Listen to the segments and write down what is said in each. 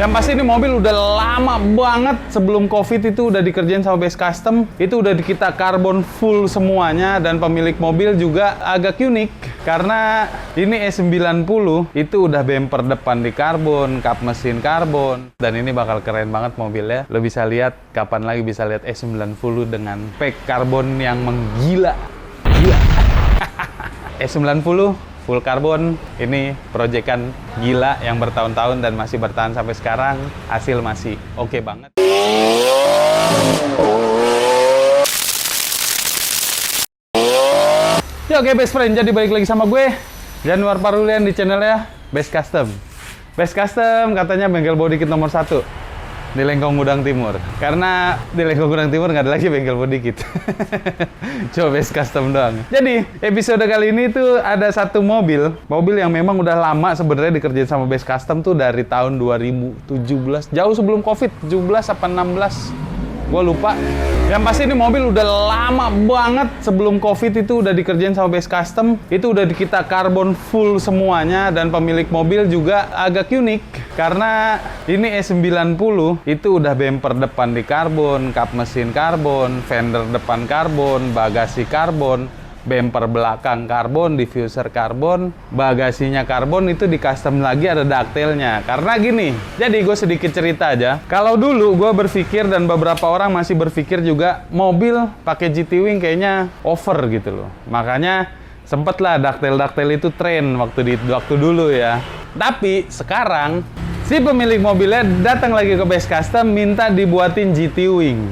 Yang pasti ini mobil udah lama banget sebelum COVID itu udah dikerjain sama Best Custom. Itu udah kita karbon full semuanya, dan pemilik mobil juga agak unik karena ini E90 itu udah bumper depan di karbon, kap mesin karbon, dan ini bakal keren banget mobilnya. Lo bisa lihat kapan lagi bisa lihat E90 dengan pack karbon yang menggila. Gila. E90 full karbon, ini proyekan gila yang bertahun-tahun dan masih bertahan sampai sekarang. Hasil masih oke banget. Ya oke best friend, jadi balik lagi sama gue Januar Parulian di channelnya Best Custom. Best Custom katanya bengkel body kit nomor 1 di Lengkong Gudang Timur. Karena di Lengkong Gudang Timur nggak ada lagi bengkel body kit. Coba Best Custom doang. Jadi, episode kali ini tuh ada satu mobil yang memang udah lama sebenarnya dikerjain sama Best Custom tuh dari tahun 2017. Jauh sebelum COVID, 17 apa 16. Gua lupa. Yang pasti ini mobil udah lama banget sebelum COVID itu udah dikerjain sama Best Custom. Itu udah kita karbon full semuanya, dan pemilik mobil juga agak unik karena ini E90 itu udah bumper depan di karbon, kap mesin karbon, fender depan karbon, bagasi karbon, bumper belakang karbon, diffuser karbon, bagasinya karbon, itu di custom lagi ada detailnya. Karena gini, jadi gue sedikit cerita aja. Kalau dulu gue berpikir, dan beberapa orang masih berpikir juga, mobil pakai GT Wing kayaknya over gitu loh. Makanya sempet lah detail itu tren waktu dulu ya. Tapi sekarang si pemilik mobilnya datang lagi ke Best Custom minta dibuatin GT Wing.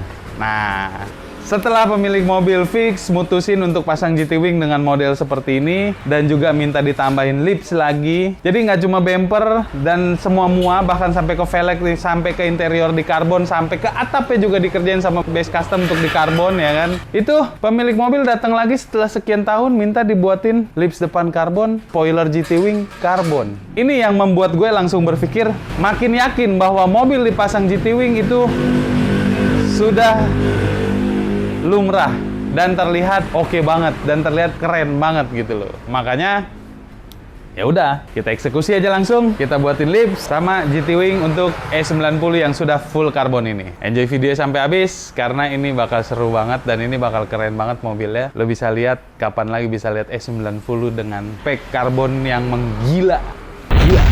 Nah, setelah pemilik mobil fix mutusin untuk pasang GT Wing dengan model seperti ini, dan juga minta ditambahin lips lagi. Jadi nggak cuma bumper dan semua mua, bahkan sampai ke velg, sampai ke interior di karbon, sampai ke atapnya juga dikerjain sama Best Custom untuk di karbon ya kan. Itu pemilik mobil datang lagi setelah sekian tahun minta dibuatin lips depan karbon, spoiler GT Wing karbon. Ini yang membuat gue langsung berpikir, makin yakin bahwa mobil dipasang GT Wing itu sudah lumrah dan terlihat oke banget dan terlihat keren banget gitu loh. Makanya ya udah, kita eksekusi aja langsung. Kita buatin lips sama GT Wing untuk E90 yang sudah full karbon ini. Enjoy video sampai habis karena ini bakal seru banget dan ini bakal keren banget mobilnya. Lo bisa lihat kapan lagi bisa lihat E90 dengan pack karbon yang menggila. Gila.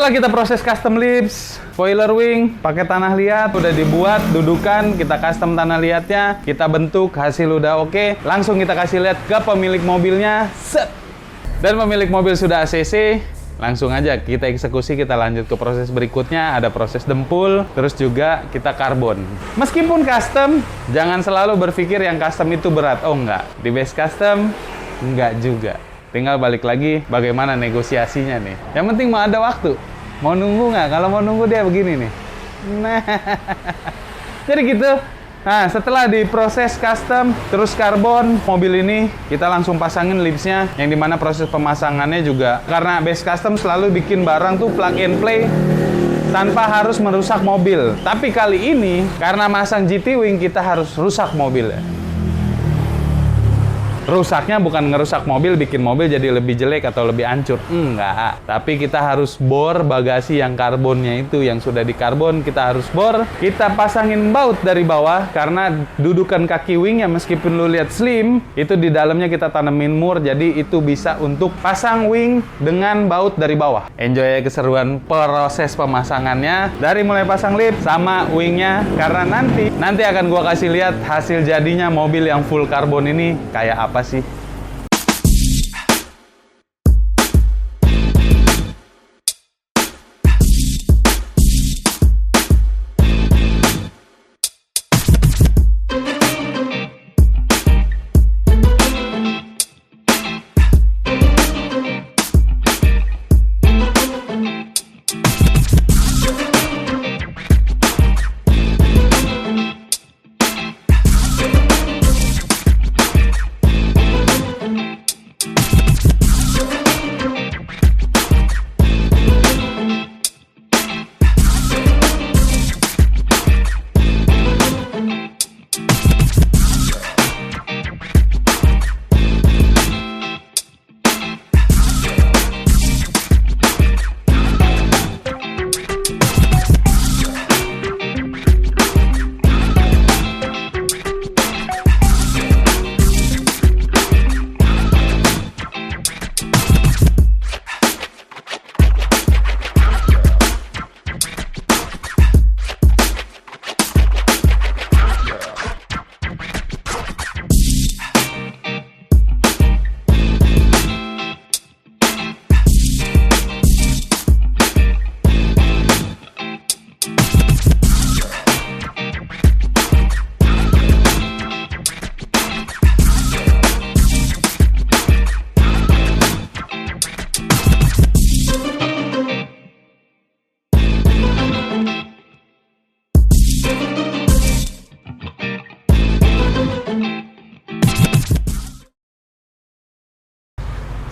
Setelah kita proses custom lips, spoiler wing, pakai tanah liat, udah dibuat, dudukan, kita custom tanah liatnya, kita bentuk, hasil udah oke, langsung kita kasih lihat ke pemilik mobilnya, set. Dan pemilik mobil sudah ACC, langsung aja kita eksekusi, kita lanjut ke proses berikutnya, ada proses dempul, terus juga kita karbon. Meskipun custom, jangan selalu berpikir yang custom itu berat. Oh enggak, di base custom, enggak juga. Tinggal balik lagi bagaimana negosiasinya nih. Yang penting mau ada waktu. Mau nunggu nggak? Kalau mau nunggu dia begini nih. Nah, jadi gitu. Nah, setelah diproses custom, terus karbon, mobil ini kita langsung pasangin lipsnya. Yang dimana proses pemasangannya juga, karena base custom selalu bikin barang tuh plug and play tanpa harus merusak mobil. Tapi kali ini, karena masang GT Wing, kita harus rusak mobilnya. Rusaknya bukan ngerusak mobil, bikin mobil jadi lebih jelek atau lebih hancur. Enggak. Tapi kita harus bor bagasi yang karbonnya itu, yang sudah dikarbon, kita harus bor. Kita pasangin baut dari bawah, karena dudukan kaki wing ya meskipun lu lihat slim, itu di dalamnya kita tanemin mur, jadi itu bisa untuk pasang wing dengan baut dari bawah. Enjoy keseruan proses pemasangannya, dari mulai pasang lip sama wingnya, karena nanti akan gua kasih lihat hasil jadinya mobil yang full karbon ini kayak apa sih.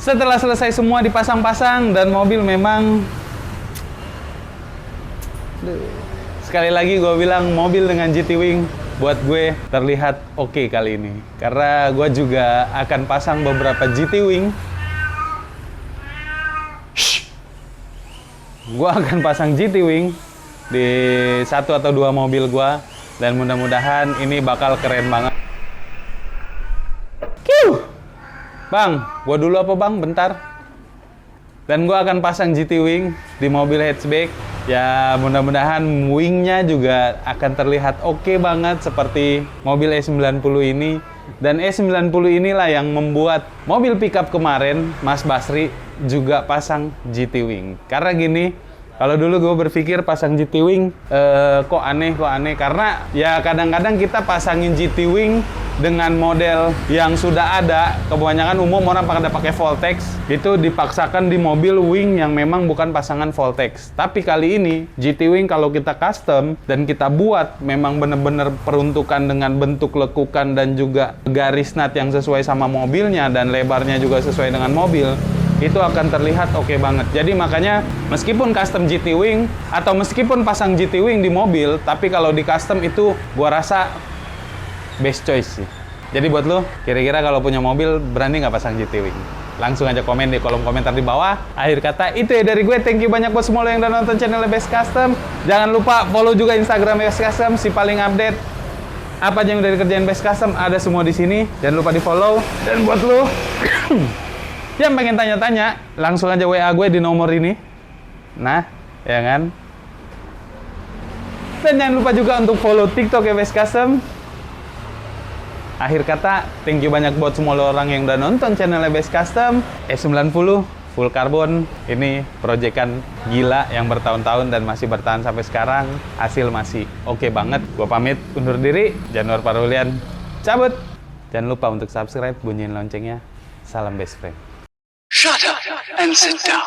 Setelah selesai semua dipasang-pasang dan mobil memang, sekali lagi gue bilang, mobil dengan GT Wing buat gue terlihat oke kali ini. Karena gue juga akan pasang beberapa GT Wing. Gue akan pasang GT Wing di 1 atau 2 mobil gue, dan mudah-mudahan ini bakal keren banget. Bang, gua dulu apa bang? Bentar. Dan gua akan pasang GT Wing di mobil hatchback. Ya mudah-mudahan wingnya juga akan terlihat oke banget seperti mobil E90 ini. Dan E90 inilah yang membuat mobil pickup kemarin, Mas Basri, juga pasang GT Wing. Karena gini, kalau dulu gue berpikir pasang GT Wing kok aneh. Karena ya kadang-kadang kita pasangin GT Wing dengan model yang sudah ada, kebanyakan umum orang pada pakai Voltex, itu dipaksakan di mobil wing yang memang bukan pasangan Voltex. Tapi kali ini GT Wing kalau kita custom dan kita buat memang benar-benar peruntukan dengan bentuk lekukan dan juga garis nut yang sesuai sama mobilnya dan lebarnya juga sesuai dengan mobil, itu akan terlihat oke banget. Jadi makanya meskipun custom GT Wing atau meskipun pasang GT Wing di mobil, tapi kalau di custom itu gua rasa best choice sih. Jadi buat lo, kira-kira kalau punya mobil berani nggak pasang GT Wing? Langsung aja komen di kolom komentar di bawah. Akhir kata itu ya dari gue. Thank you banyak buat semua lo yang udah nonton channel Best Custom. Jangan lupa follow juga Instagram Best Custom, si paling update apa aja yang udah dikerjain Best Custom ada semua di sini. Jangan lupa di follow. Dan buat lo yang pengen tanya-tanya, langsung aja WA gue di nomor ini. Nah, ya kan? Dan jangan lupa juga untuk follow TikTok Best Custom. Akhir kata, thank you banyak buat semua orang yang udah nonton channel Best Custom. E90 full carbon, ini proyekan gila yang bertahun-tahun dan masih bertahan sampai sekarang. Hasil masih oke banget. Gua pamit undur diri, Januar Parulian cabut. Jangan lupa untuk subscribe, bunyiin loncengnya. Salam best friend. Shut up and sit down.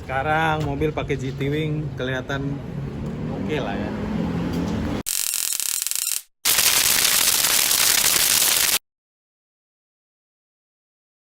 Sekarang mobil pakai GT Wing kelihatan oke lah ya.